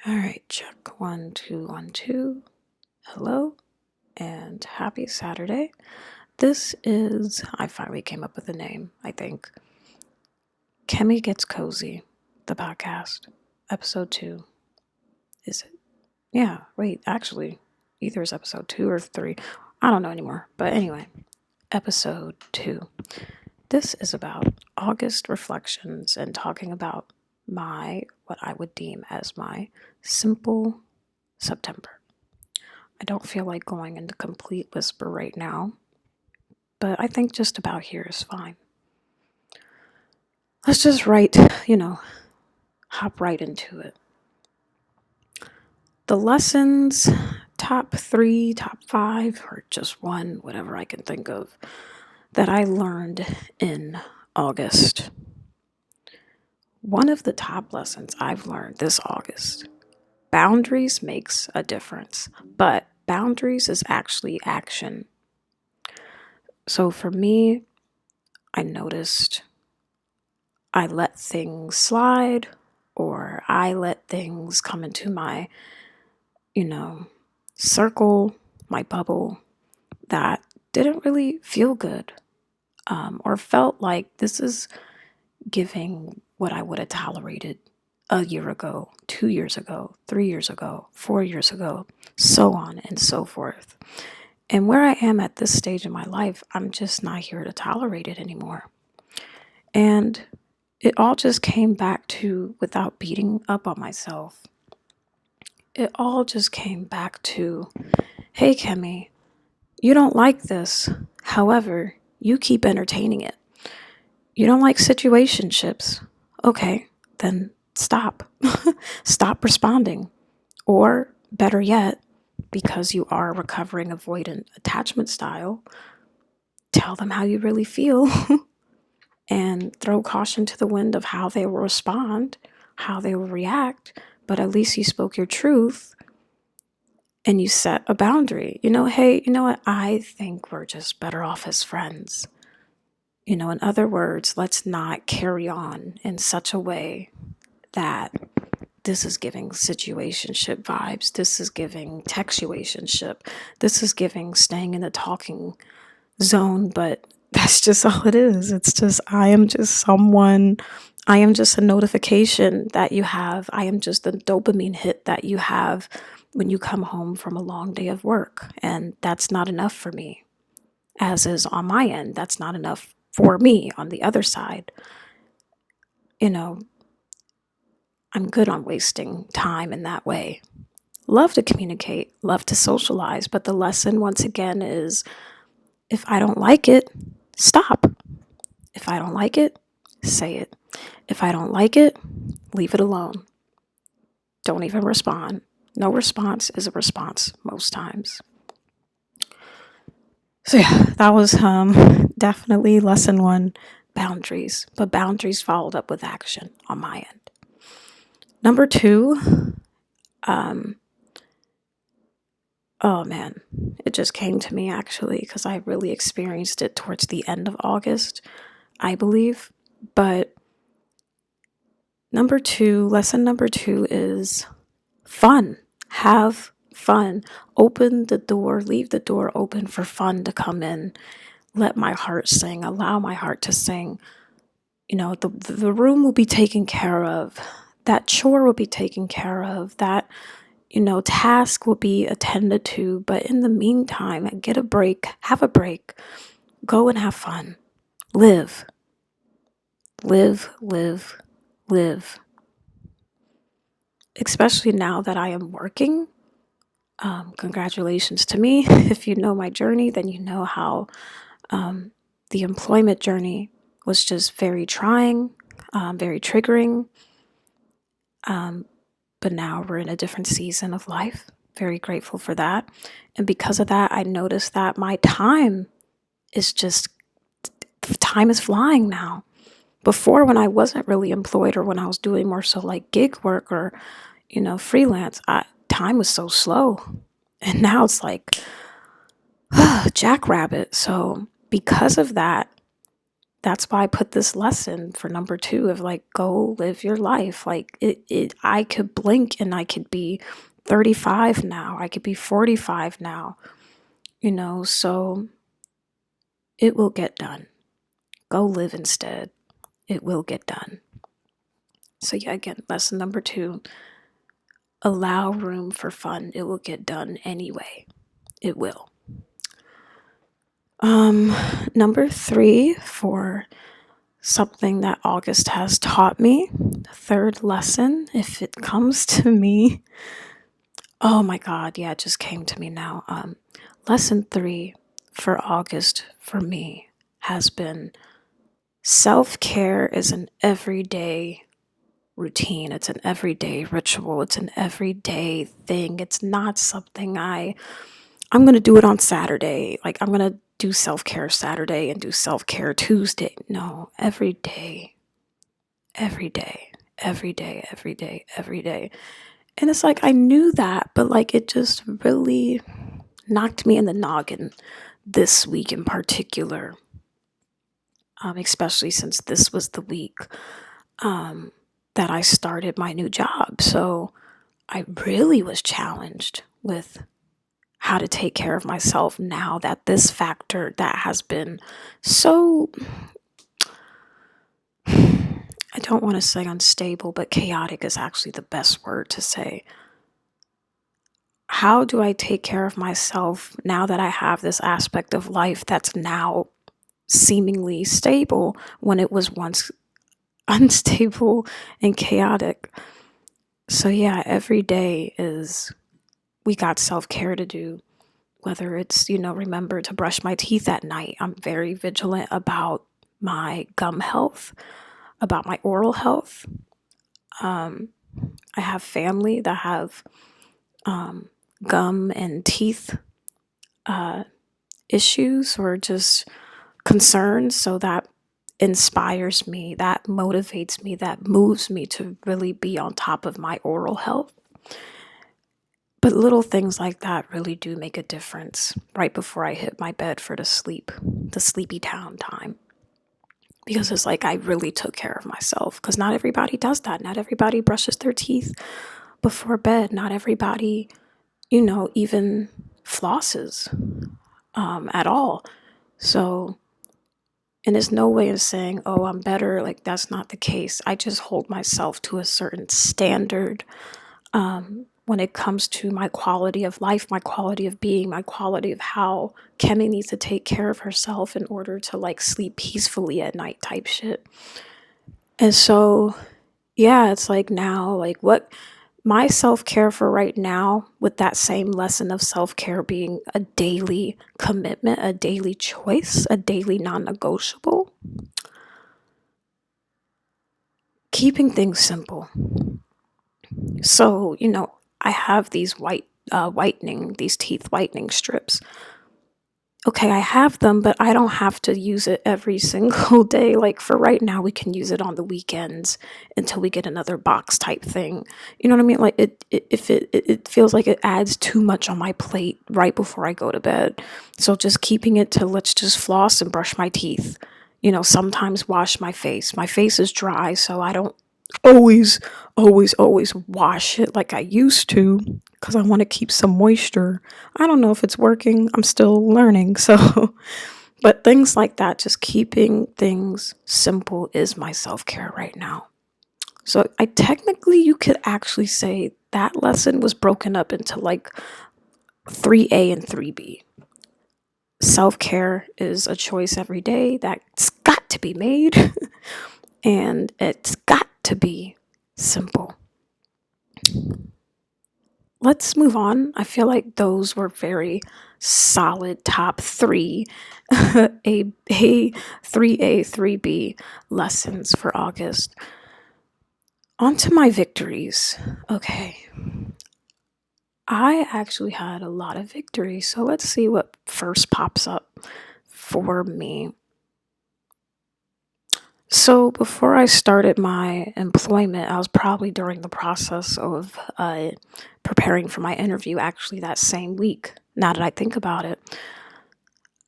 All right, check 1 2 1 2. Hello and happy Saturday. This is, I finally came up with a name, I think. Khemi Gets Cozy, the podcast, episode 2. Is it? Yeah, wait, actually, either is episode 2 or 3. I don't know anymore. But anyway, episode 2. This is about August reflections and talking about what I would deem as my simple September. I don't feel like going into complete whisper right now, but I think just about here is fine. Let's just hop right into it. The lessons, top 3, top 5, or just one, whatever I can think of, that I learned in August. One of the top lessons I've learned this August: boundaries makes a difference, but boundaries is actually action. So for me, I noticed I let things slide, or I let things come into my, circle, my bubble, that didn't really feel good, or felt like this is giving what I would have tolerated a year ago, 2 years ago, 3 years ago, 4 years ago, so on and so forth. And where I am at this stage in my life, I'm just not here to tolerate it anymore. And it all just came back to, without beating up on myself, it all just came back to, hey, Khemi, you don't like this. However, you keep entertaining it. You don't like situationships. Okay, then stop. Stop responding. Or better yet, because you are recovering avoidant attachment style, tell them how you really feel and throw caution to the wind of how they will respond, how they will react. But at least you spoke your truth and you set a boundary. Hey, you know what? I think we're just better off as friends. In other words, let's not carry on in such a way that this is giving situationship vibes. This is giving textuationship. This is giving staying in the talking zone, but that's just all it is. It's just, I am just someone. I am just a notification that you have. I am just a dopamine hit that you have when you come home from a long day of work. And that's not enough for me. As is on my end, that's not enough for me on the other side. I'm good on wasting time in that way. Love to communicate, love to socialize, but the lesson once again is, if I don't like it, stop. If I don't like it, say it. If I don't like it, leave it alone. Don't even respond. No response is a response most times. So yeah, that was definitely lesson 1, boundaries, but boundaries followed up with action on my end. Number 2, oh man, it just came to me actually, because I really experienced it towards the end of August, I believe. But lesson number 2 is fun. Have fun. Open the door, leave the door open for fun to come in. Let my heart sing, allow my heart to sing. The room will be taken care of. That chore will be taken care of. That, task will be attended to. But in the meantime, get a break, have a break, go and have fun. Live. Live, live, live. Especially now that I am working. Congratulations to me. If you know my journey, then you know how the employment journey was just very trying, very triggering. But now we're in a different season of life. Very grateful for that. And because of that, I noticed that my time is flying now. Before, when I wasn't really employed, or when I was doing more so like gig work or, freelance, time was so slow. And now it's like, jackrabbit. So because of that, that's why I put this lesson for number 2 of like, go live your life. Like I could blink and I could be 35 now. I could be 45 now, so it will get done. Go live instead. It will get done. So yeah, again, lesson number 2, allow room for fun. It will get done anyway. It will. Number 3, for something that August has taught me, the third lesson, if it comes to me. Oh my God, yeah, it just came to me now. Lesson 3 for August for me has been self-care is an everyday routine. It's an everyday ritual. It's an everyday thing. It's not something I'm going to do it on Saturday. Like, I'm going to do self-care Saturday and do self-care Tuesday. No, every day, every day, every day, every day, every day. And it's like, I knew that, but like, it just really knocked me in the noggin this week in particular, especially since this was the week that I started my new job. So I really was challenged with how to take care of myself now that this factor that has been so, I don't want to say unstable, but chaotic is actually the best word to say. How do I take care of myself now that I have this aspect of life that's now seemingly stable when it was once unstable and chaotic? So yeah, every day we got self-care to do. Whether it's, remember to brush my teeth at night. I'm very vigilant about my gum health, about my oral health. I have family that have gum and teeth issues or just concerns. So that inspires me, that motivates me, that moves me to really be on top of my oral health. But little things like that really do make a difference right before I hit my bed for the sleepy town time. Because it's like I really took care of myself. Because not everybody does that. Not everybody brushes their teeth before bed. Not everybody, even flosses at all. So, and there's no way of saying, oh, I'm better. Like, that's not the case. I just hold myself to a certain standard when it comes to my quality of life, my quality of being, my quality of how Khemi needs to take care of herself in order to like sleep peacefully at night type shit. And so, yeah, it's like now, like what my self-care for right now, with that same lesson of self-care being a daily commitment, a daily choice, a daily non-negotiable, keeping things simple. So, I have these these teeth whitening strips. Okay, I have them, but I don't have to use it every single day. Like for right now, we can use it on the weekends until we get another box type thing. You know what I mean? Like it feels like it adds too much on my plate right before I go to bed. So just keeping it to let's just floss and brush my teeth. Sometimes wash my face. My face is dry, so I don't always wash it like I used to because I want to keep some moisture. I don't know if it's working. I'm still learning. So, but things like that, just keeping things simple is my self-care right now. So you could actually say that lesson was broken up into like 3A and 3B. Self-care is a choice every day that's got to be made and it's got to be simple. Let's move on. I feel like those were very solid top 3 a 3A, 3B lessons for August. On to my victories. Okay. I actually had a lot of victories, so let's see what first pops up for me. So before I started my employment, I was probably during the process of preparing for my interview, actually that same week, now that I think about it.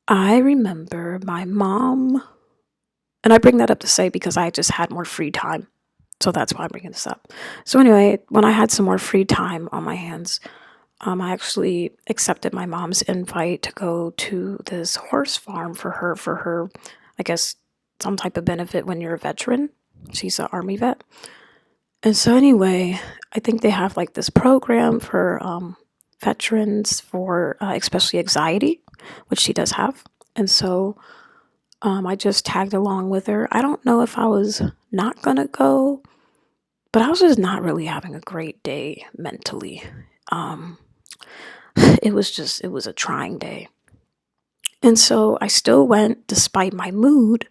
I remember my mom And I bring that up to say because I just had more free time. So that's why I'm bringing this up. So anyway, when I had some more free time on my hands, I actually accepted my mom's invite to go to this horse farm for her, I guess, some type of benefit when you're a veteran. She's an Army vet. And so anyway, I think they have like this program for veterans for especially anxiety, which she does have. And so I just tagged along with her. I don't know if I was not gonna go, but I was just not really having a great day mentally. Um, it was a trying day. And so I still went despite my mood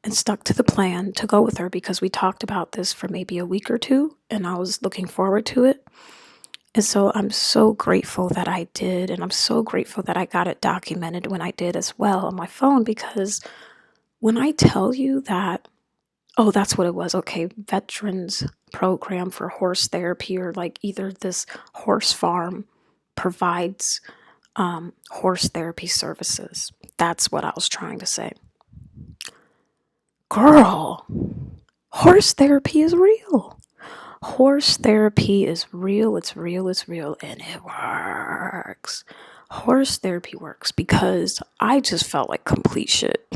and stuck to the plan to go with her because we talked about this for maybe a week or two and I was looking forward to it. And so I'm so grateful that I did, and I'm so grateful that I got it documented when I did as well on my phone, because when I tell you that, oh, that's what it was. Okay, veterans program for horse therapy, or like either this horse farm provides horse therapy services. That's what I was trying to say. Girl, horse therapy is real. Horse therapy is real, it's real, it's real, and it works. Horse therapy works because I just felt like complete shit.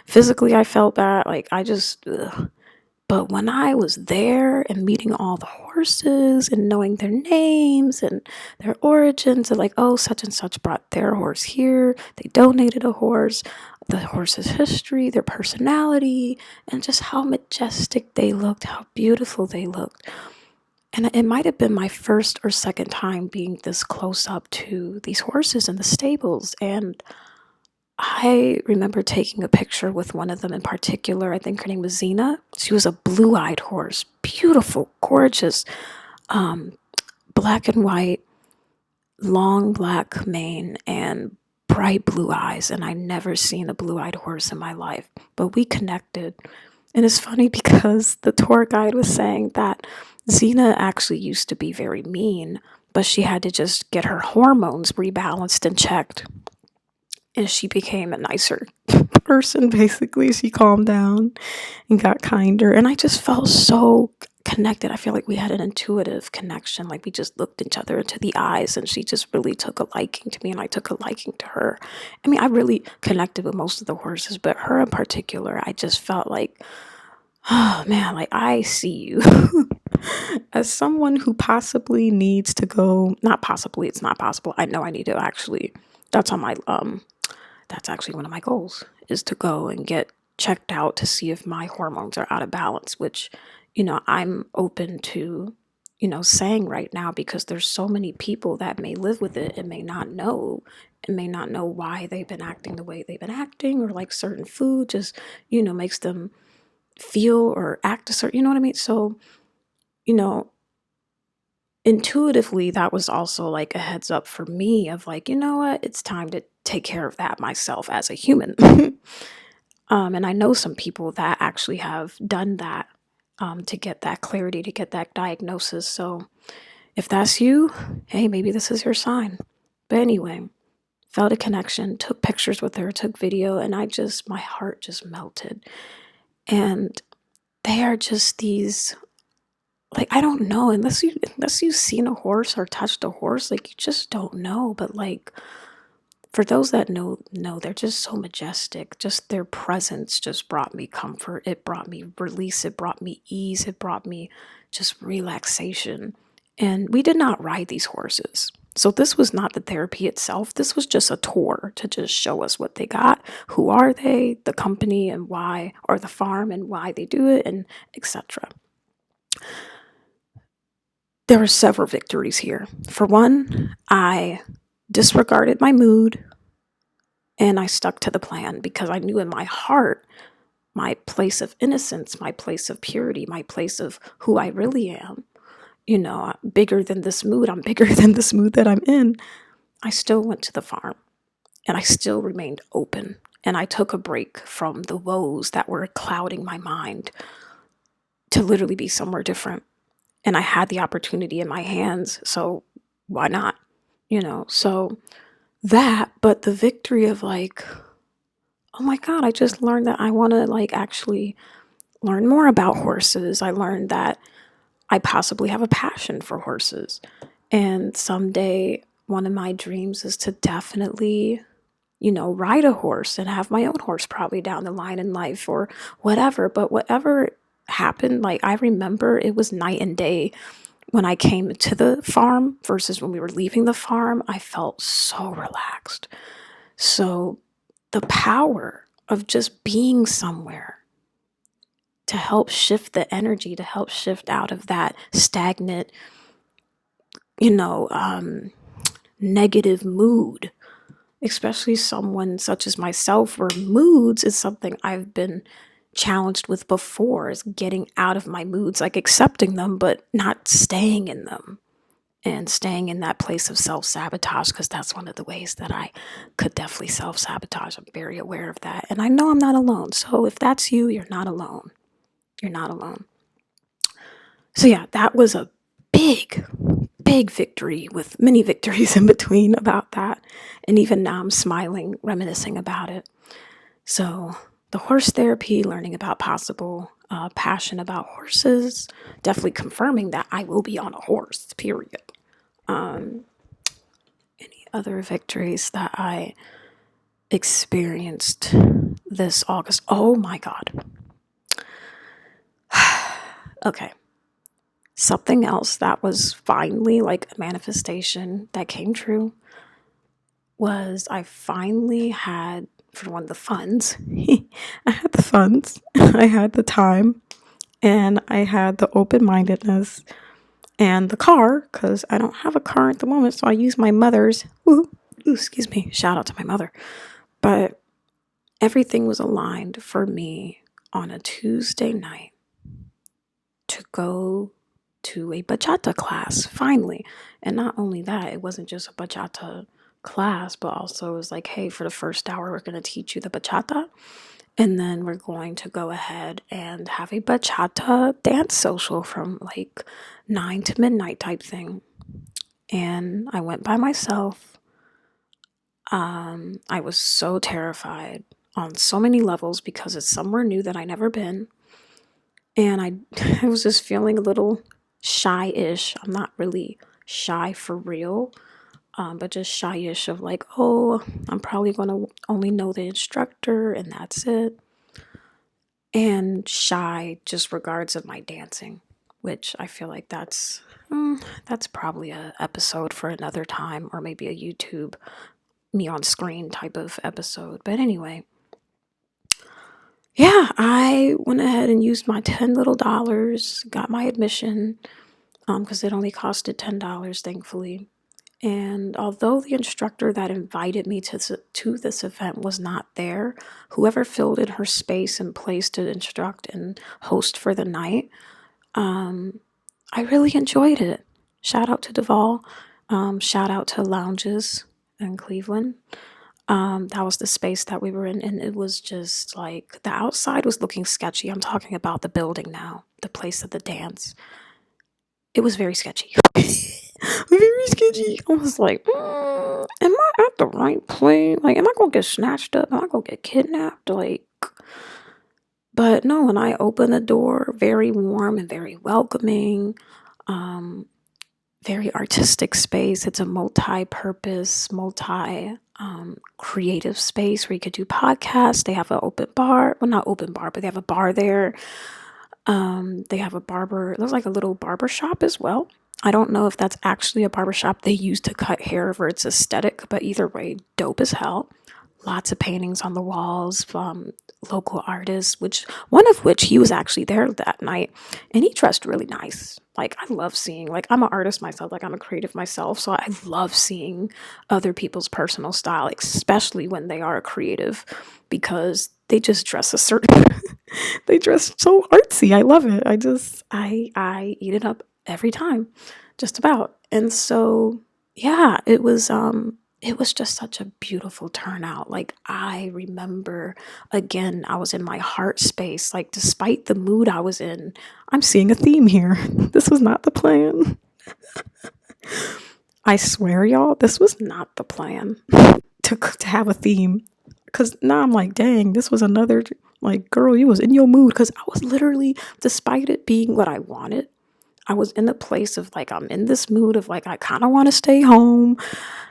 Physically, I felt bad. Like, I just, ugh. But when I was there and meeting all the horses and knowing their names and their origins, and like, oh, such and such brought their horse here, they donated a horse, the horse's history, their personality, and just how majestic they looked, how beautiful they looked. And it might have been my first or second time being this close up to these horses in the stables. And I remember taking a picture with one of them in particular. I think her name was Xena. She was a blue-eyed horse, beautiful, gorgeous, black and white, long black mane, and bright blue eyes. And I never seen a blue-eyed horse in my life, but we connected. And it's funny because the tour guide was saying that Xena actually used to be very mean, but she had to just get her hormones rebalanced and checked. And she became a nicer person, basically. She calmed down and got kinder. And I just felt so connected. I feel like we had an intuitive connection. Like we just looked each other into the eyes, and she just really took a liking to me, and I took a liking to her. I mean, I really connected with most of the horses, but her in particular, I just felt like, oh man, like I see you. As someone who possibly needs to go, not possibly, it's not possible. I know I need to actually, that's on my that's actually one of my goals, is to go and get checked out to see if my hormones are out of balance, which, I'm open to, saying right now, because there's so many people that may live with it and may not know, why they've been acting the way they've been acting, or like certain food just, makes them feel or act a certain, you know what I mean? So, you know, intuitively, that was also like a heads up for me of like, you know what, it's time to take care of that myself as a human. And I know some people that actually have done that, to get that clarity, to get that diagnosis. So if that's you, hey, maybe this is your sign. But anyway, felt a connection, took pictures with her, took video, and my heart just melted. And they are just these, like, I don't know, unless you've seen a horse or touched a horse, like, you just don't know. But like, for those that know, they're just so majestic. Just their presence just brought me comfort. It brought me release. It brought me ease. It brought me just relaxation. And we did not ride these horses. So this was not the therapy itself. This was just a tour to just show us what they got, who are they, the company and why, or the farm and why they do it, and etc. There were several victories here. For one, I disregarded my mood and I stuck to the plan because I knew in my heart, my place of innocence, my place of purity, my place of who I really am, bigger than this mood. I'm bigger than this mood that I'm in. I still went to the farm and I still remained open. And I took a break from the woes that were clouding my mind to literally be somewhere different. And I had the opportunity in my hands, so why not? So that, but the victory of like, oh my God, I just learned that I want to like actually learn more about horses. I learned that I possibly have a passion for horses. And someday, one of my dreams is to definitely, ride a horse and have my own horse probably down the line in life or whatever. But whatever happened, like I remember it was night and day when I came to the farm versus when we were leaving the farm. I felt so relaxed. So the power of just being somewhere to help shift the energy, to help shift out of that stagnant, you know, negative mood, especially someone such as myself, where moods is something I've been challenged with before, is getting out of my moods, like accepting them, but not staying in them and staying in that place of self sabotage, because that's one of the ways that I could definitely self sabotage. I'm very aware of that. And I know I'm not alone. So if that's you, you're not alone. You're not alone. So yeah, that was a big, big victory with many victories in between about that. And even now I'm smiling, reminiscing about it. So the horse therapy, learning about possible passion about horses, definitely confirming that I will be on a horse, period. Any other victories that I experienced this August? Oh my God. Okay. Something else that was finally like a manifestation that came true was I finally had, for one, the funds. I had the funds, I had the time, and I had the open-mindedness and the car, because I don't have a car at the moment, so I use my mother's. Ooh, excuse me, shout out to my mother. But everything was aligned for me on a Tuesday night to go to a bachata class, finally. And not only that, it wasn't just a bachata class, but also it was like, hey, for the first hour, we're going to teach you the bachata. And then we're going to go ahead and have a bachata dance social from like 9 to midnight type thing. And I went by myself. I was so terrified on so many levels because it's somewhere new that I never been. And I was just feeling a little shy-ish. I'm not really shy for real, but just shy-ish of like, oh, I'm probably going to only know the instructor and that's it. And shy just regards of my dancing, which I feel like that's probably a episode for another time, or maybe a YouTube me on screen type of episode. But anyway, yeah, I went ahead and used my $10 little, got my admission, because it only costed $10, thankfully. And although the instructor that invited me to this event was not there, whoever filled in her space and place to instruct and host for the night, I really enjoyed it. Shout out to Duvall. Shout out to Lounges in Cleveland. That was the space that we were in, and it was just like the outside was looking sketchy. I'm talking about the building now, the place of the dance. It was very sketchy. Very sketchy. I was like, am I at the right place? Like, am I gonna get snatched up? Am I gonna get kidnapped? Like, but no, when I opened the door, very warm and very welcoming. Very artistic space. It's a multi-purpose, creative space where you could do podcasts. They have an open bar. Well, not open bar, but they have a bar there. They have a barber. There's like a little barber shop as well. I don't know if that's actually a barber shop they use to cut hair or it's aesthetic, but either way, dope as hell. Lots of paintings on the walls from local artists, one of which he was actually there that night, and he dressed really nice. Like, I love seeing, like, I'm an artist myself, like I'm a creative myself, so I love seeing other people's personal style, especially when they are creative, because they just dress a certain they dress so artsy. I love it. I eat it up every time, just about. And so yeah, it was just such a beautiful turnout. Like, I remember, again, I was in my heart space. Like, despite the mood I was in, I'm seeing a theme here. This was not the plan. I swear, y'all, this was not the plan to have a theme. Because now I'm like, dang, this was another, like, girl, you was in your mood. Because I was literally, despite it being what I wanted, I was in the place of like, I'm in this mood of like, I kind of want to stay home.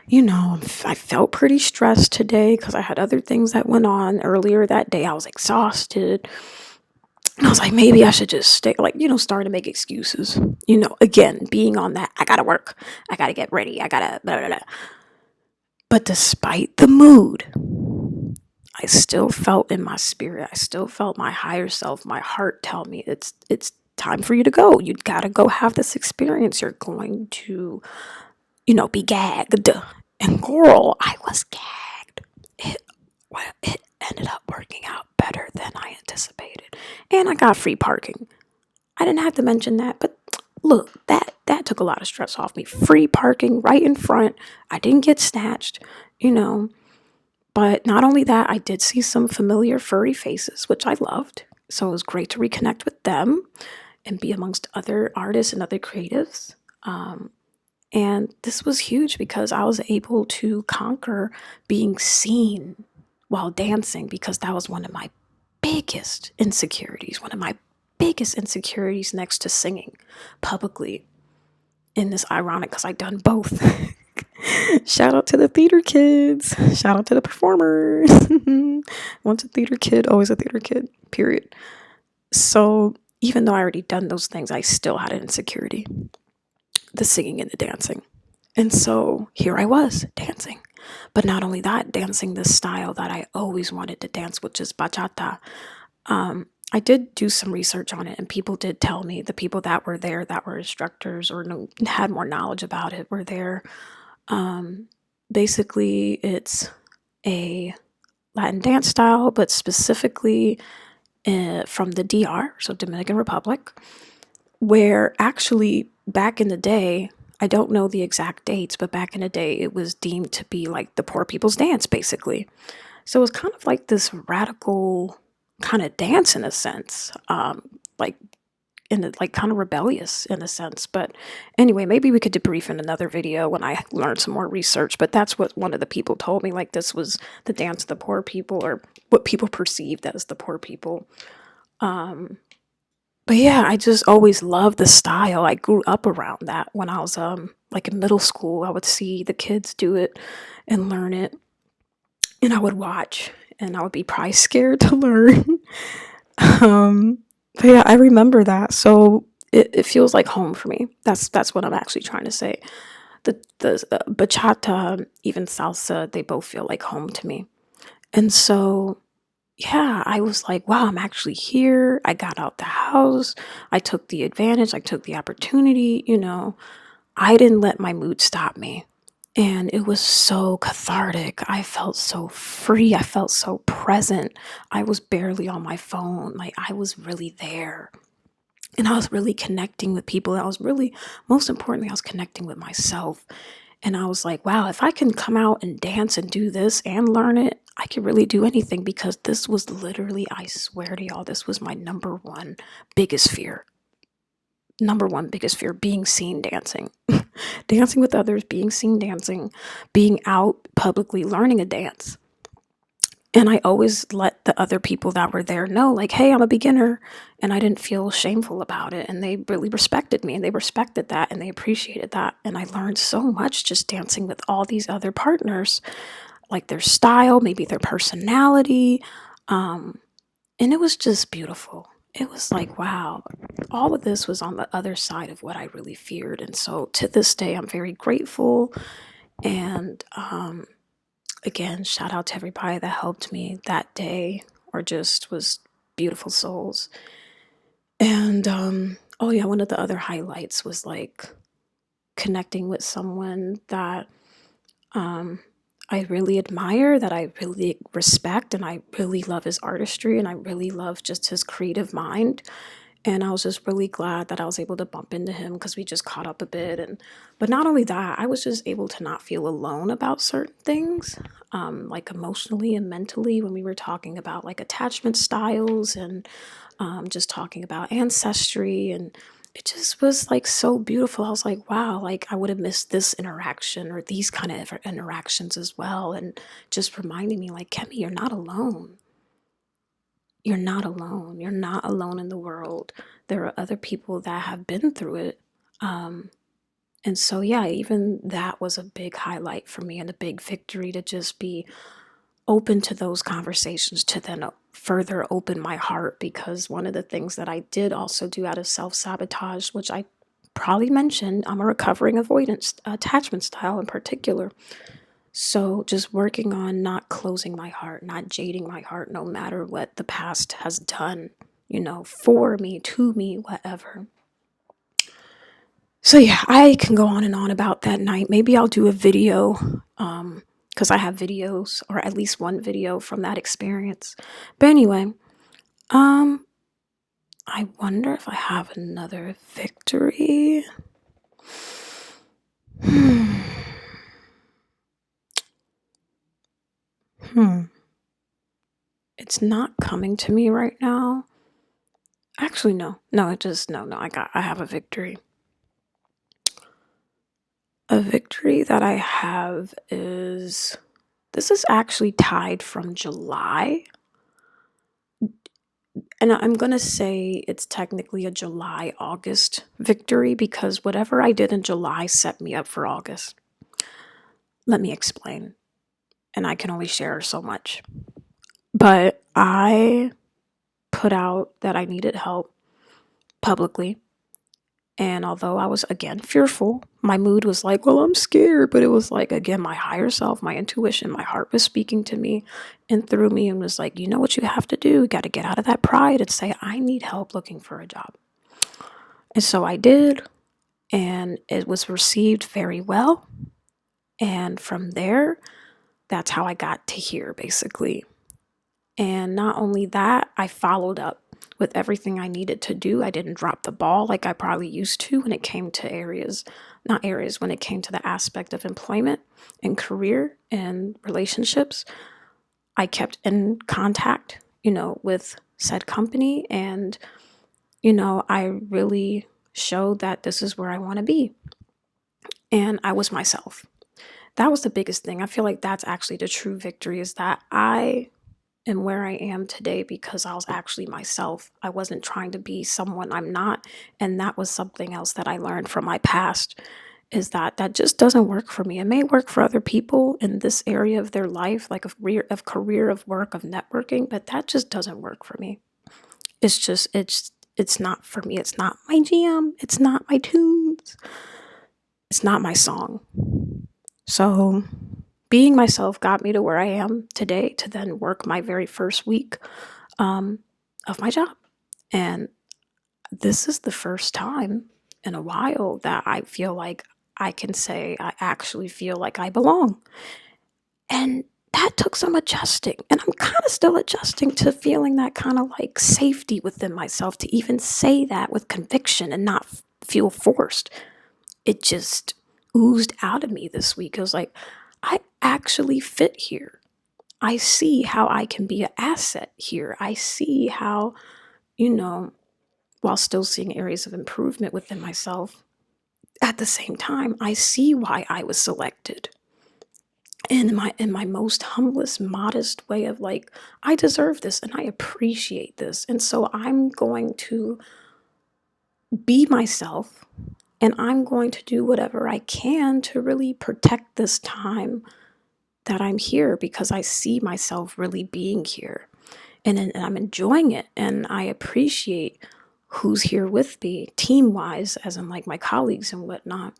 You know, I felt pretty stressed today because I had other things that went on earlier that day. I was exhausted. And I was like, maybe I should just stay, like, starting to make excuses. Again, being on that, I gotta work. I gotta get ready. I gotta, blah, blah, blah. But despite the mood, I still felt in my spirit, I still felt my higher self, my heart tell me it's time for you to go. You gotta go have this experience. You're going to, be gagged. And girl, I was gagged. It ended up working out better than I anticipated. And I got free parking. I didn't have to mention that, but look, that took a lot of stress off me. Free parking right in front. I didn't get snatched, you know. But not only that, I did see some familiar furry faces, which I loved. So it was great to reconnect with them and be amongst other artists and other creatives. And this was huge because I was able to conquer being seen while dancing, because that was one of my biggest insecurities, next to singing publicly. And this ironic because I've done both. Shout out to the theater kids. Shout out to the performers. Once a theater kid, always a theater kid, period. So even though I already done those things, I still had an insecurity, the singing and the dancing. And so here I was dancing. But not only that, dancing the style that I always wanted to dance, which is bachata. I did do some research on it, and people did tell me, the people that were there, that were instructors or had more knowledge about it, were there. Basically, it's a Latin dance style, but specifically from the DR, so Dominican Republic, where actually back in the day, I don't know the exact dates, but back in the day, it was deemed to be like the poor people's dance, basically. So it was kind of like this radical kind of dance in a sense, like kind of rebellious in a sense. But anyway, maybe we could debrief in another video when I learned some more research. But that's what one of the people told me, like this was the dance of the poor people, or what people perceived as the poor people. But yeah, I just always loved the style. I grew up around that. When I was like in middle school, I would see the kids do it and learn it, and I would watch, and I would be probably scared to learn. But yeah, I remember that. So it feels like home for me. That's what I'm actually trying to say. The bachata, even salsa, they both feel like home to me. And so yeah, I was like, wow, I'm actually here. I got out the house. I took the advantage. I took the opportunity. I didn't let my mood stop me. And it was so cathartic. I felt so free. I felt so present. I was barely on my phone. Like, I was really there. And I was really connecting with people. Most importantly, I was connecting with myself. And I was like, wow, if I can come out and dance and do this and learn it, I can really do anything, because this was literally, I swear to y'all, this was my number one biggest fear. Being seen dancing. Dancing with others, being seen dancing, being out publicly learning a dance. And I always let the other people that were there know, like, hey, I'm a beginner, and I didn't feel shameful about it. And they really respected me, and they respected that, and they appreciated that. And I learned so much just dancing with all these other partners, like their style, maybe their personality. And it was just beautiful. It was like, wow, all of this was on the other side of what I really feared. And so to this day, I'm very grateful. And again, shout out to everybody that helped me that day, or just was beautiful souls. And oh yeah, one of the other highlights was like connecting with someone that I really admire, that I really respect, and I really love his artistry, and I really love just his creative mind. And I was just really glad that I was able to bump into him, because we just caught up a bit. But not only that, I was just able to not feel alone about certain things, like emotionally and mentally, when we were talking about like attachment styles, and just talking about ancestry. And it just was like so beautiful. I was like, wow, like I would have missed this interaction or these kind of interactions as well. And just reminding me, like, Khemi, you're not alone. You're not alone. You're not alone in the world. There are other people that have been through it. Um, and so, yeah, even that was a big highlight for me and a big victory to just be open to those conversations, to then further open my heart. Because one of the things that I did also do out of self-sabotage, which I probably mentioned, I'm a recovering avoidance attachment style in particular. So just working on not closing my heart, not jading my heart, no matter what the past has done, for me, to me, whatever. So yeah, I can go on and on about that night. Maybe I'll do a video, because I have videos, or at least one video from that experience. But anyway, um, I wonder if I have another victory. Hmm. Hmm. It's not coming to me right now. Actually, no. No, it just no. I have a victory. A victory that I have is, this is actually tied from July. And I'm going to say it's technically a July-August victory because whatever I did in July set me up for August. Let me explain. And I can only share so much. But I put out that I needed help publicly. And although I was, again, fearful, my mood was like, well, I'm scared. But it was like, again, my higher self, my intuition, my heart was speaking to me and through me and was like, you know what you have to do? You got to get out of that pride and say, I need help looking for a job. And so I did. And it was received very well. And from there, that's how I got to here, basically. And not only that, I followed up with everything I needed to do. I didn't drop the ball like I probably used to when it came to when it came to the aspect of employment and career and relationships. I kept in contact, with said company, and, I really showed that this is where I want to be. And I was myself. That was the biggest thing. I feel like that's actually the true victory, is that I am where I am today because I was actually myself. I wasn't trying to be someone I'm not. And that was something else that I learned from my past, is that just doesn't work for me. It may work for other people in this area of their life, like of career, of work, of networking, but that just doesn't work for me. It's not for me. It's not my jam. It's not my tunes. It's not my song. So being myself got me to where I am today, to then work my very first week of my job. And this is the first time in a while that I feel like I can say I actually feel like I belong. And that took some adjusting. And I'm kind of still adjusting to feeling that kind of like safety within myself to even say that with conviction and not feel forced. It just oozed out of me this week. It was like, I actually fit here. I see how I can be an asset here. I see how, while still seeing areas of improvement within myself, at the same time, I see why I was selected. And in my most humblest, modest way of like, I deserve this and I appreciate this. And so I'm going to be myself, and I'm going to do whatever I can to really protect this time that I'm here, because I see myself really being here, and I'm enjoying it, and I appreciate who's here with me, team wise, as in like my colleagues and whatnot.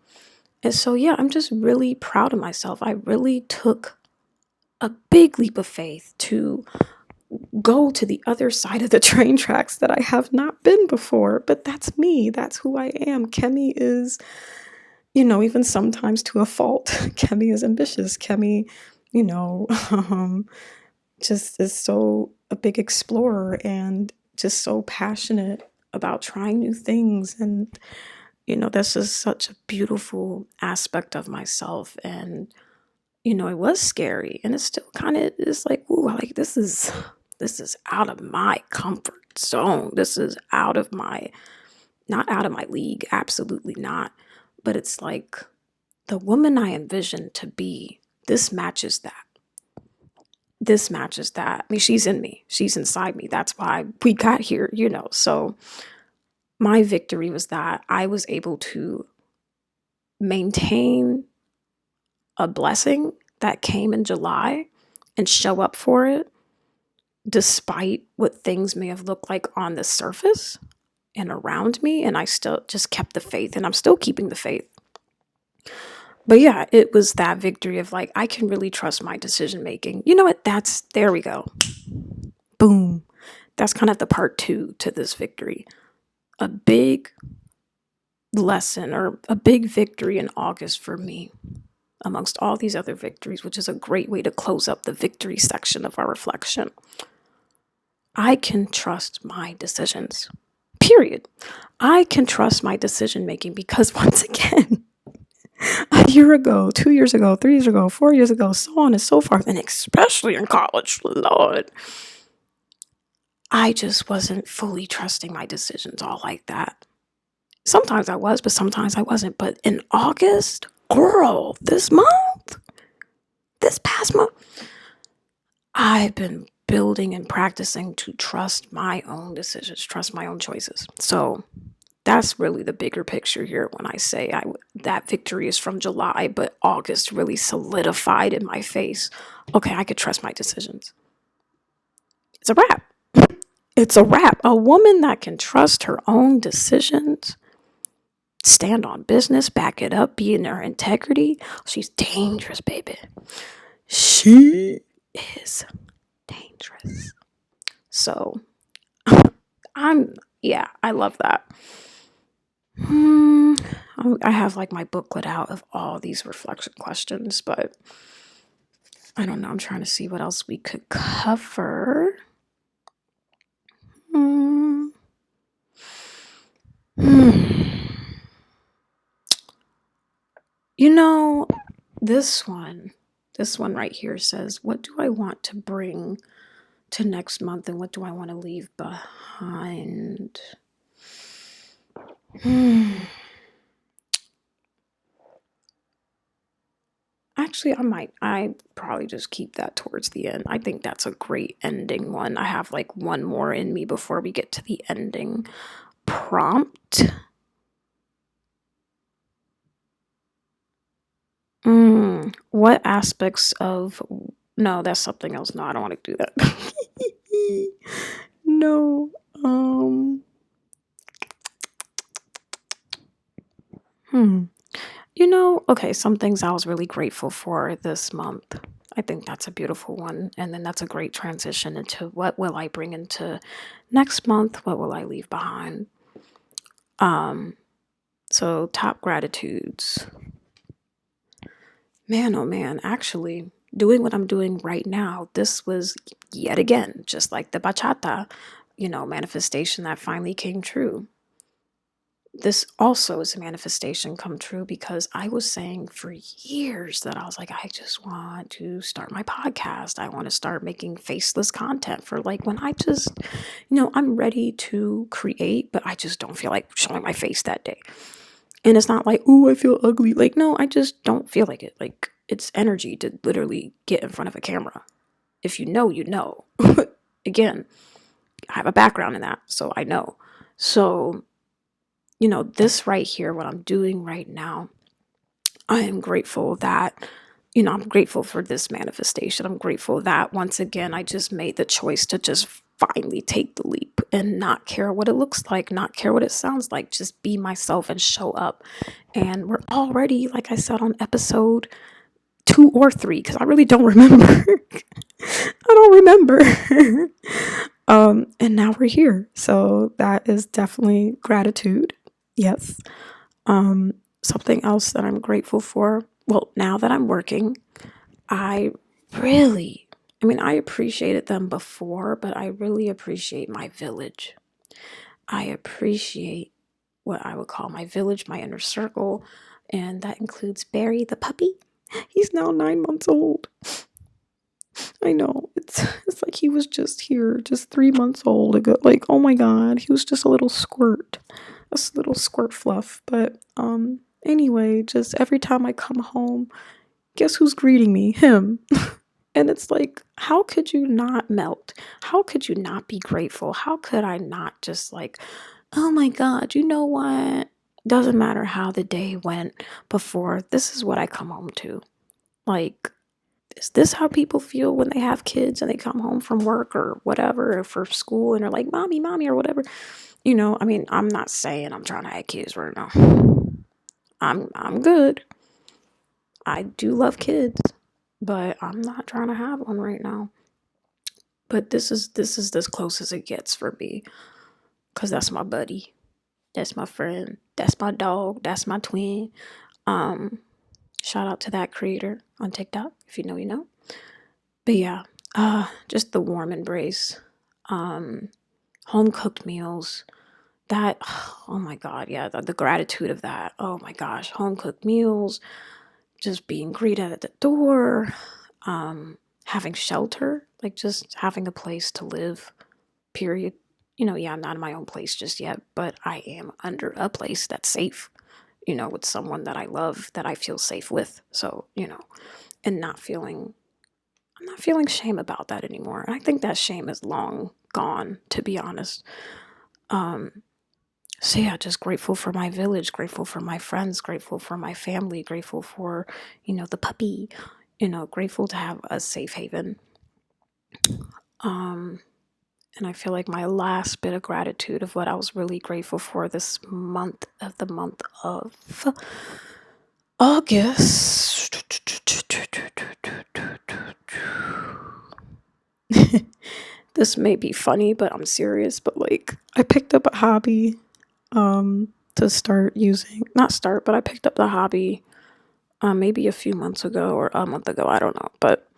And so, yeah, I'm just really proud of myself. I really took a big leap of faith to go to the other side of the train tracks that I have not been before. But that's me. That's who I am. Khemi is, even sometimes to a fault. Khemi is ambitious. Khemi, you know, um, just is so a big explorer and just so passionate about trying new things. And, that's just such a beautiful aspect of myself. And, it was scary, and it still kind of is like, ooh, like this is out of my comfort zone. This is out of my not out of my league, absolutely not. But it's like the woman I envisioned to be, this matches that. This matches that. I mean, she's in me. She's inside me. That's why we got here, So my victory was that I was able to maintain a blessing that came in July and show up for it despite what things may have looked like on the surface and around me. And I still just kept the faith, and I'm still keeping the faith. But yeah, it was that victory of like, I can really trust my decision making. You know what? There we go. Boom. That's kind of the part 2 to this victory. A big lesson or a big victory in August for me, amongst all these other victories, which is a great way to close up the victory section of our reflection. I can trust my decisions. Period. I can trust my decision making because, once again, a year ago, 2 years ago, 3 years ago, 4 years ago, so on and so forth, and especially in college, Lord, I just wasn't fully trusting my decisions all like that. Sometimes I was, but sometimes I wasn't. But in August, girl, this past month, I've been building and practicing to trust my own decisions, trust my own choices. So that's really the bigger picture here when I say that victory is from July, but August really solidified in my face. Okay, I could trust my decisions. It's a wrap. It's a wrap. A woman that can trust her own decisions, stand on business, back it up, be in her integrity. She's dangerous, baby. She is dangerous. So I love that. I have like my booklet out of all these reflection questions, but I don't know. I'm trying to see what else we could cover. This one right here says, what do I want to bring to next month and what do I want to leave behind? Actually, I probably just keep that towards the end. I think that's a great ending one. I have like one more in me before we get to the ending prompt. What aspects of... No, that's something else. No, I don't want to do that. No. Okay, some things I was really grateful for this month. I think that's a beautiful one. And then that's a great transition into what will I bring into next month? What will I leave behind? So top gratitudes. Man, oh man, actually doing what I'm doing right now, this was yet again, just like the bachata, manifestation that finally came true. This also is a manifestation come true because I was saying for years that I was like, I just want to start my podcast. I want to start making faceless content for like when I just, I'm ready to create, but I just don't feel like showing my face that day. And it's not like, ooh, I feel ugly. Like, no, I just don't feel like it. Like, it's energy to literally get in front of a camera. If you know, you know. Again, I have a background in that, so I know. So, this right here, what I'm doing right now, I am grateful that, I'm grateful for this manifestation. I'm grateful that once again, I just made the choice to just finally take the leap and not care what it looks like, not care what it sounds like, just be myself and show up. And we're already, like I said, on episode 2 or 3, because I really don't remember. I don't remember. And now we're here. So that is definitely gratitude. Yes. Something else that I'm grateful for. Well, now that I'm working, I appreciated them before, but I really appreciate my village. I appreciate what I would call my village, my inner circle, and that includes Barry the puppy. He's now 9 months old. I know, it's like he was just here, just 3 months old ago. Like, oh my God, he was just a little squirt. That's a little squirt fluff. But anyway, just every time I come home, guess who's greeting me? Him. And it's like, how could you not melt? How could you not be grateful? How could I not just like, oh my God, you know what? Doesn't matter how the day went before, this is what I come home to. Like, is this how people feel when they have kids and they come home from work or whatever, or for school, and they're like, mommy, mommy, or whatever? I mean, I'm not saying I'm trying to have kids right now. I'm good. I do love kids, but I'm not trying to have one right now. But this is as close as it gets for me, cause that's my buddy, that's my friend, that's my dog, that's my twin. Um, Shout out to that creator on TikTok. If you know, you know. But yeah, just the warm embrace, um, home cooked meals. That, oh my God, yeah, the gratitude of that. Oh my gosh, home cooked meals, just being greeted at the door, having shelter, like just having a place to live, period. Yeah, I'm not in my own place just yet, but I am under a place that's safe, with someone that I love, that I feel safe with. So, and I'm not feeling shame about that anymore. And I think that shame is long gone, to be honest. Um, so yeah, just grateful for my village, grateful for my friends, grateful for my family, grateful for, the puppy, grateful to have a safe haven. Um, and I feel like my last bit of gratitude of what I was really grateful for this month of the month of August. This may be funny, but I'm serious. But like, I picked up a hobby to start using. Not start, but I picked up the hobby maybe a few months ago or a month ago. I don't know. But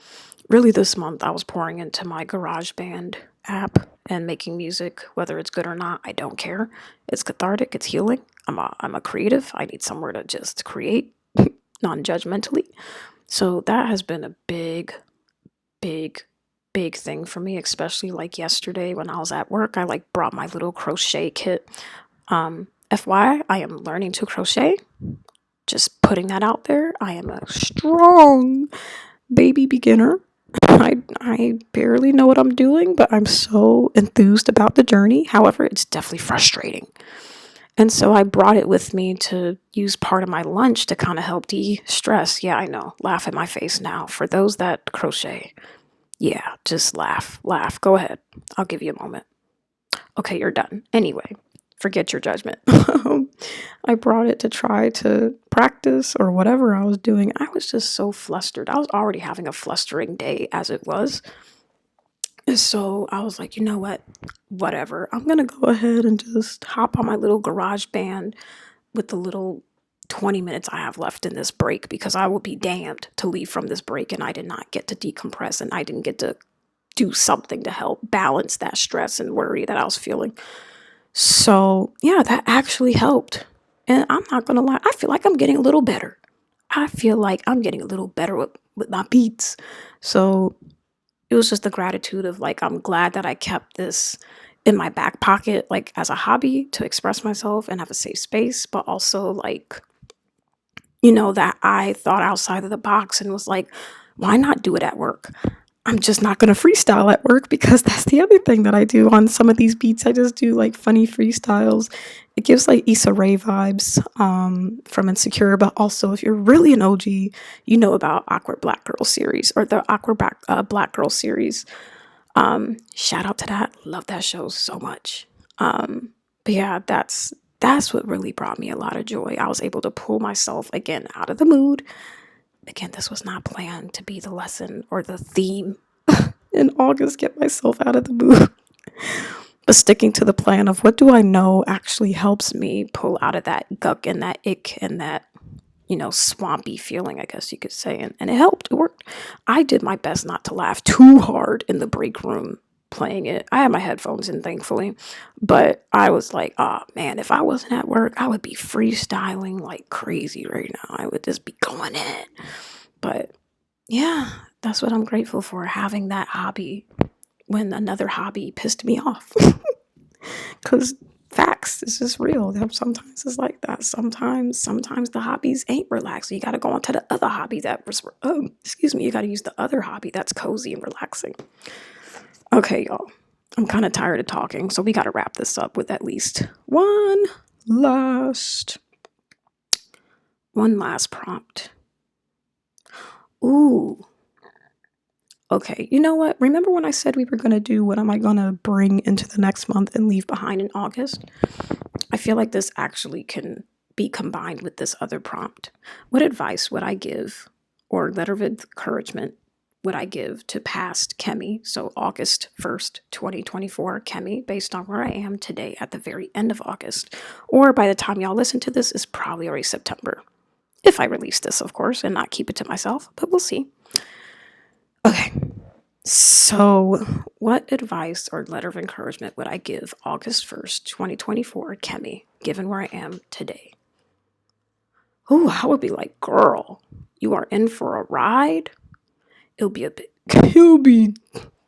really, this month I was pouring into my GarageBand app and making music, whether it's good or not. I don't care. It's cathartic. It's healing. I'm a creative. I need somewhere to just create non-judgmentally. So that has been a big, big, big thing for me, especially like yesterday when I was at work. I like brought my little crochet kit. FYI, I am learning to crochet. Just putting that out there. I am a strong baby beginner. I barely know what I'm doing, but I'm so enthused about the journey. However, it's definitely frustrating. And so I brought it with me to use part of my lunch to kind of help de-stress. Yeah, I know. Laugh at my face now. For those that crochet, yeah, just laugh. Laugh. Go ahead. I'll give you a moment. Okay, you're done. Anyway, forget your judgment. I brought it to try to practice or whatever I was doing. I was just so flustered. I was already having a flustering day as it was. And so I was like, you know what? Whatever. I'm going to go ahead and just hop on my little garage band with the little 20 minutes I have left in this break, because I will be damned to leave from this break and I did not get to decompress and I didn't get to do something to help balance that stress and worry that I was feeling. So, yeah, that actually helped. And I'm not going to lie, I feel like I'm getting a little better. I feel like I'm getting a little better with my beats. So, it was just the gratitude of like, I'm glad that I kept this in my back pocket, like as a hobby to express myself and have a safe space, but also like, that I thought outside of the box and was like, why not do it at work? I'm just not going to freestyle at work, because that's the other thing that I do on some of these beats. I just do like funny freestyles. It gives like Issa Rae vibes from Insecure, but also if you're really an OG, you know about Awkward Black Girl series, or the Awkward Black Girl series. Shout out to that. Love that show so much. But yeah, that's what really brought me a lot of joy. I was able to pull myself again out of the mood. Again, this was not planned to be the lesson or the theme in August, get myself out of the mood. But sticking to the plan of what do I know actually helps me pull out of that guck and that ick and that, swampy feeling, I guess you could say. And it helped. It worked. I did my best not to laugh too hard in the break room playing it. I had my headphones in, thankfully. But I was like, oh man, if I wasn't at work, I would be freestyling like crazy right now. I would just be going in. But yeah, that's what I'm grateful for, having that hobby when another hobby pissed me off. Because Facts. It's just real. Sometimes it's like that. Sometimes the hobbies ain't relaxing. You got to go on to the other hobby that was. Excuse me. You got to use the other hobby that's cozy and relaxing. Okay, y'all. I'm kind of tired of talking, so we got to wrap this up with at least last one last prompt. Ooh. Okay, you know what? Remember when I said we were going to do what am I going to bring into the next month and leave behind in August? I feel like this actually can be combined with this other prompt. What advice would I give or letter of encouragement would I give to past Khemi? So August 1st, 2024 Khemi, based on where I am today at the very end of August. Or by the time y'all listen to this, it's probably already September. If I release this, of course, and not keep it to myself, but we'll see. Okay, so what advice or letter of encouragement would I give August 1st, 2024, Khemi, given where I am today? Ooh, I would be like, girl, you are in for a ride. It'll be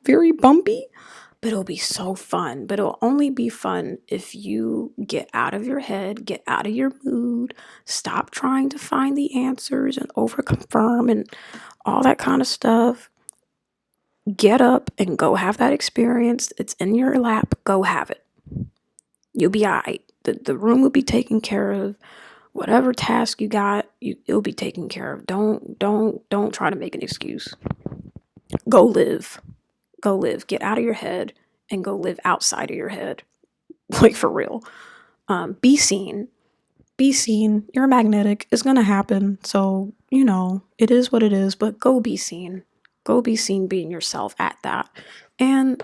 very bumpy, but it'll be so fun. But it'll only be fun if you get out of your head, get out of your mood, stop trying to find the answers and overconfirm and all that kind of stuff. Get up and go have that experience. It's in your lap. Go have it. You'll be all right. The room will be taken care of. Whatever task you got, it'll be taken care of. Don't try to make an excuse. Go live. Go live. Get out of your head and go live outside of your head. Like for real. Be seen. Be seen. You're magnetic. It's gonna happen. So, it is what it is, but go be seen. Go be seen being yourself at that. And,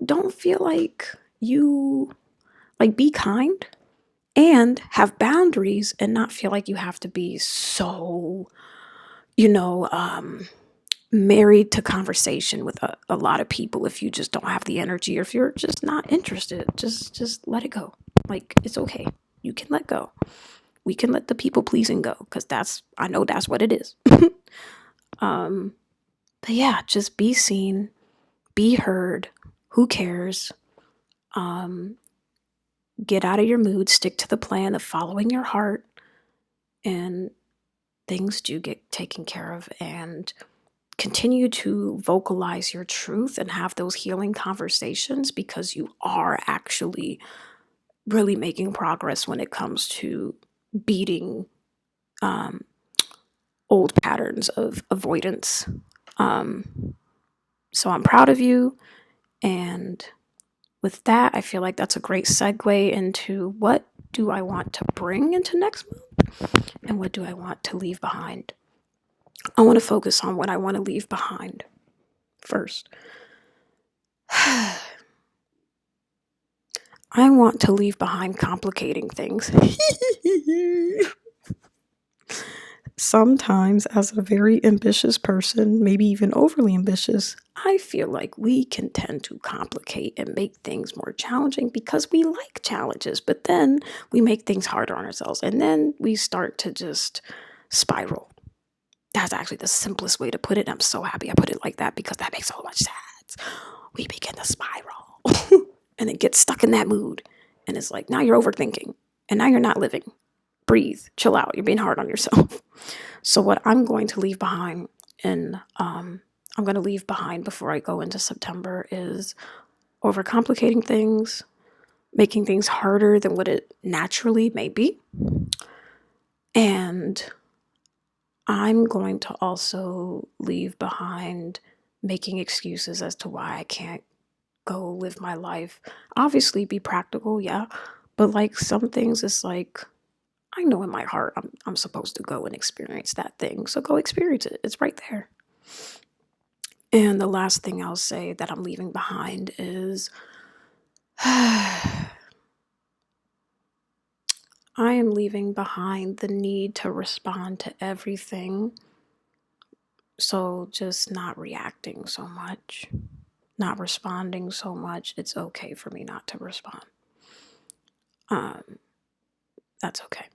don't feel like be kind and have boundaries and not feel like you have to be so, married to conversation with a lot of people if you just don't have the energy or if you're just not interested. Just let it go. Like, it's okay. You can let go. We can let the people pleasing go because I know that's what it is. But yeah, just be seen, be heard. Who cares? Get out of your mood, stick to the plan of following your heart, and things do get taken care of. And continue to vocalize your truth and have those healing conversations because you are actually really making progress when it comes to beating old patterns of avoidance. So I'm proud of you. And with that, I feel like that's a great segue into what do I want to bring into next month and what do I want to leave behind. I want to focus on what I want to leave behind first. I want to leave behind complicating things. Sometimes, as a very ambitious person, maybe even overly ambitious, I feel like we can tend to complicate and make things more challenging because we like challenges, but then we make things harder on ourselves and then we start to just spiral. That's actually the simplest way to put it. I'm so happy I put it like that because that makes so much sense. We begin to spiral and it gets stuck in that mood. And it's like, now you're overthinking and now you're not living. Breathe, chill out. You're being hard on yourself. So what I'm going to leave behind before I go into September is overcomplicating things, making things harder than what it naturally may be. And I'm going to also leave behind making excuses as to why I can't go live my life. Obviously be practical, yeah. But like some things, it's like, I know in my heart I'm supposed to go and experience that thing. So go experience it. It's right there. And the last thing I'll say that I'm leaving behind is I am leaving behind the need to respond to everything. So just not reacting so much, not responding so much. It's okay for me not to respond. That's okay.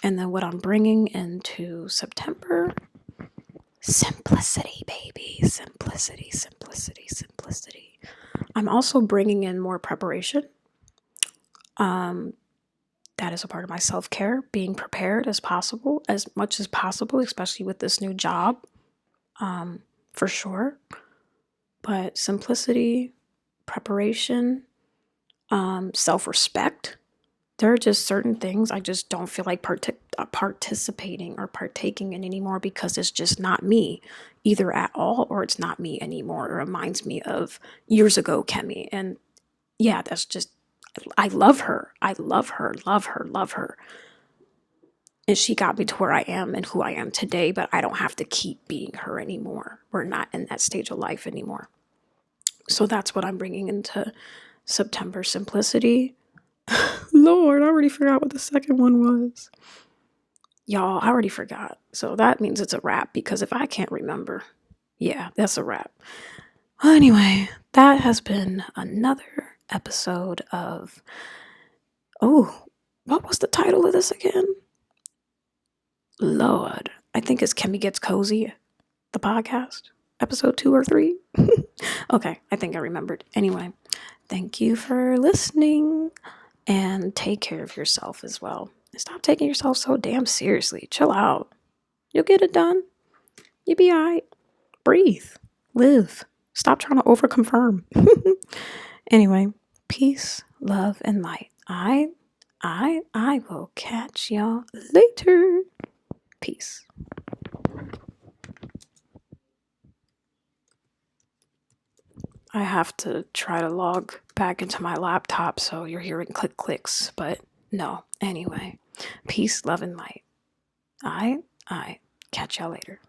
And then what I'm bringing into September, simplicity, baby. Simplicity, simplicity, simplicity. I'm also bringing in more preparation. That is a part of my self-care, being prepared as possible, as much as possible, especially with this new job, for sure. But simplicity, preparation, self-respect. There are just certain things I just don't feel like participating or partaking in anymore because it's just not me, either at all or it's not me anymore. It reminds me of years ago, Khemi. And yeah, that's just, I love her. I love her, love her, love her. And she got me to where I am and who I am today, but I don't have to keep being her anymore. We're not in that stage of life anymore. So that's what I'm bringing into September: simplicity. Lord, I already forgot what the second one was. Y'all, I already forgot. So that means it's a wrap, because if I can't remember, yeah, that's a wrap. Well, anyway, that has been another episode of, oh, what was the title of this again? Lord, I think it's Khemi Gets Cozy, the podcast, episode 2 or 3. Okay, I think I remembered. Anyway, thank you for listening, and take care of yourself as well. Stop taking yourself so damn seriously. Chill out. You'll get it done. You'll be alright. Breathe. Live. Stop trying to overconfirm. Anyway, peace, love, and light. I will catch y'all later. Peace. I have to try to log back into my laptop, so you're hearing clicks, but no. Anyway, peace, love, and light. I catch y'all later.